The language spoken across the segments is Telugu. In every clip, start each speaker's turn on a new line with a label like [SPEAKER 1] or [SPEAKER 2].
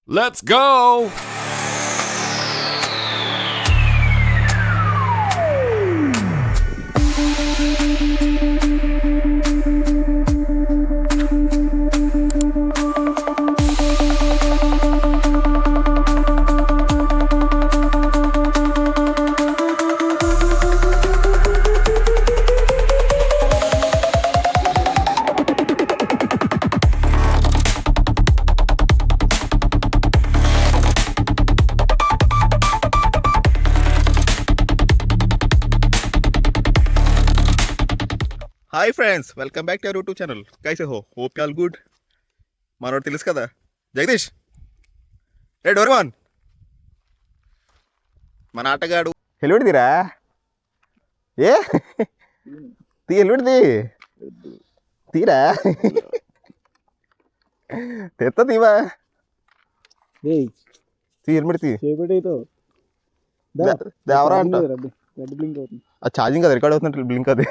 [SPEAKER 1] Let's go!
[SPEAKER 2] Hi friends, welcome back to our YouTube channel. కైసే హో? Hope all good. మనోడు తెలుసు కదా, జగదీష్. రే డోర్మాన్, మన ఆటగాడు. హెల్మెట్ తీరా. ఏ తీ, హెల్మెట్ తీరా. తెత్త తీవా, తీ హెల్మెట్ తీ. దేవరా అంట. అది ఛార్జింగ్ కదా, రికార్డ్ అవుతున్నట్టు బ్లింక్ అది.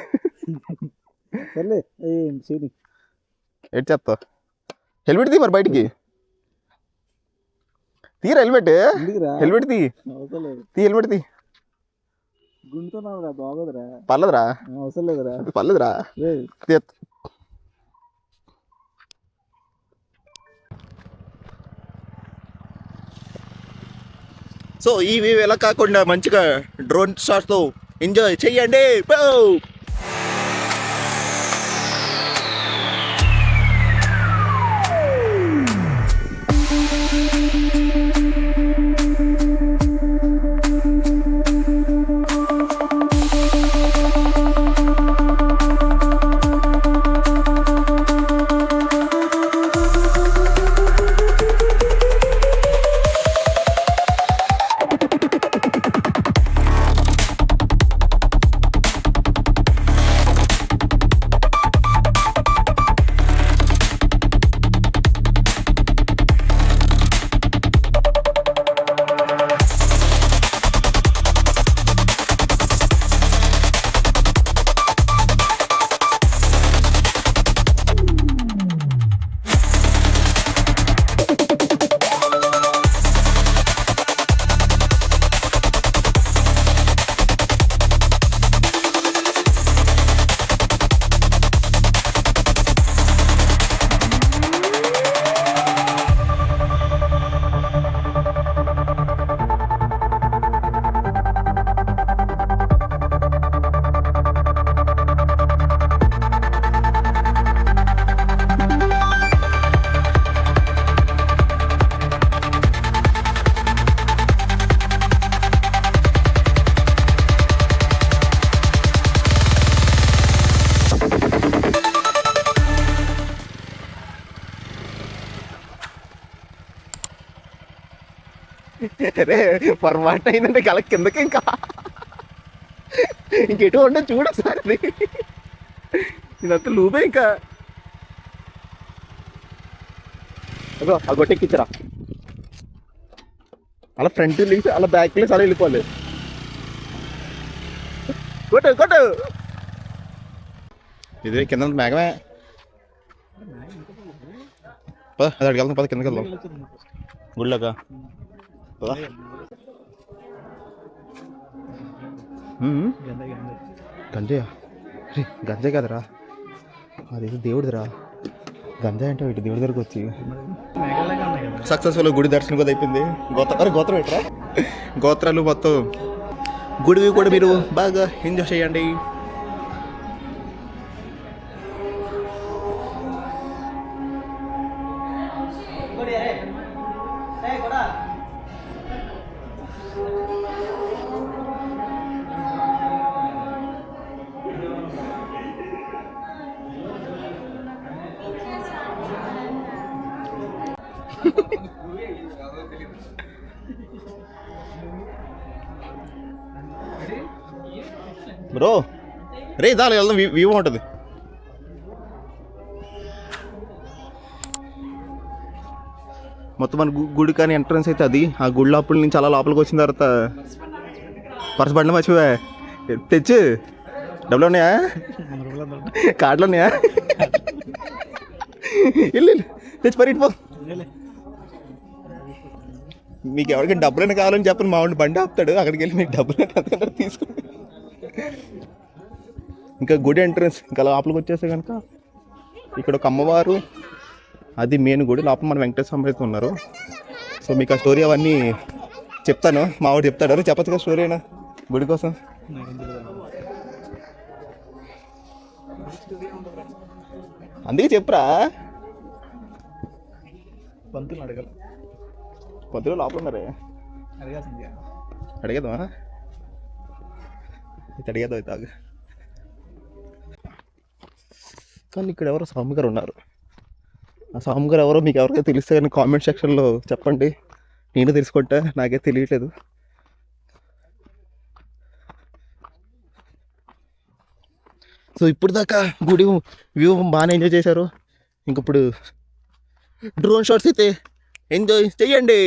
[SPEAKER 2] ఎట్ చేస్తా. హెల్మెట్ తీ మరి, బయటికి తీరా. హెల్మెట్ హెల్మెట్ తీ, హెల్మెట్ తీ. పర్లేదురా, పర్లేదురా. సో ఇవి ఎలా కాకుండా మంచిగా డ్రోన్ షాట్తో ఎంజాయ్ చెయ్యండి. రే పొరపాటు అయిందంటే గల కిందకి ఇంకెటు ఉండే చూడ సార్. ఇదంతా లూబే. ఇంకా ఆ గొట్టెక్కిచ్చరా. అలా ఫ్రంట్ లేసి అలా బ్యాక్ లేసి అలా వెళ్ళిపోవాలి. కొట్టు కొట్టు. ఇది కింద మేఘమే. అది అడిగి వెళ్తాం, పద కిందకి వెళ్దాం గుళ్ళక. గంజాయా? రే గంజాయి కదరా, అదేదో దేవుడిదిరా. గంజాయి అంటే ఇటు దేవుడి దగ్గరకు వచ్చి సక్సెస్ఫుల్ గుడి దర్శనం కూడా అయిపోయింది. గోత్రం ఏంట్రా, గోత్రాలు మొత్తం గుడివి కూడా మీరు బాగా ఎంజాయ్ చేయండి. బ్రో రే దాని వెళ్దాం, వ్యూ ఉంటుంది. మొత్తం మన గుడి కానీ ఎంట్రన్స్ అయితే అది. ఆ గుడి లోపల నుంచి అలా లోపలికి వచ్చిన తర్వాత పర్స్ బండి మర్చిపోయా. తెచ్చు. డబ్బులు ఉన్నాయా? కార్డులు ఉన్నాయా? వెళ్ళు తెచ్చి పరిగిపో. మీకు ఎవరికైనా డబ్బులైనా కావాలని చెప్పని మా వాడిని బండి ఆపుతాడు, అక్కడికి వెళ్ళి మీకు డబ్బులు తీసుకుని. ఇంకా గుడి ఎంట్రన్స్ ఇంకా లోపలికి వచ్చేస్తే కనుక ఇక్కడ ఒక అమ్మవారు, అది మెయిన్ గుడి. లోపల మన వెంకటేశ్వర స్వామి అయితే ఉన్నారు. సో మీకు ఆ స్టోరీ అవన్నీ చెప్తాను, మా వాడు చెప్తాడు. అరే చెప్పచ్చు కదా స్టోరీ అయినా గుడి కోసం. అందుకే చెప్పురా.
[SPEAKER 1] పంతులు అడగాలి,
[SPEAKER 2] పొద్దున లోపల ఉన్నారే, అడిగేద్దామా? అయితే అడిగేద్దాం అయితే ఆగు. కానీ ఇక్కడ ఎవరో స్వామి గారు ఉన్నారు. ఆ స్వామి గారు ఎవరో మీకు ఎవరికైనా తెలిస్తే కానీ కామెంట్ సెక్షన్లో చెప్పండి, నేను తెలుసుకుంటా, నాకే తెలియట్లేదు. సో ఇప్పుడు దాకా గుడి వ్యూ బాగానే ఎంజాయ్ చేశారు. ఇంక ఇప్పుడు డ్రోన్ షాట్స్ అయితే ఎంజాయ్ చెయ్యండి.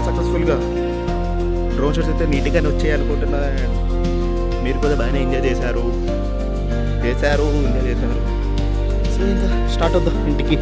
[SPEAKER 2] సక్సెస్ఫుల్గా డ్రోన్ షాట్స్ అయితే నీట్గానే వచ్చాయి అనుకుంటున్నా. మీరు కూడా బాగానే ఎంజాయ్ చేశారు. సో ఇంకా స్టార్ట్ అవుద్దాం ఇంటికి.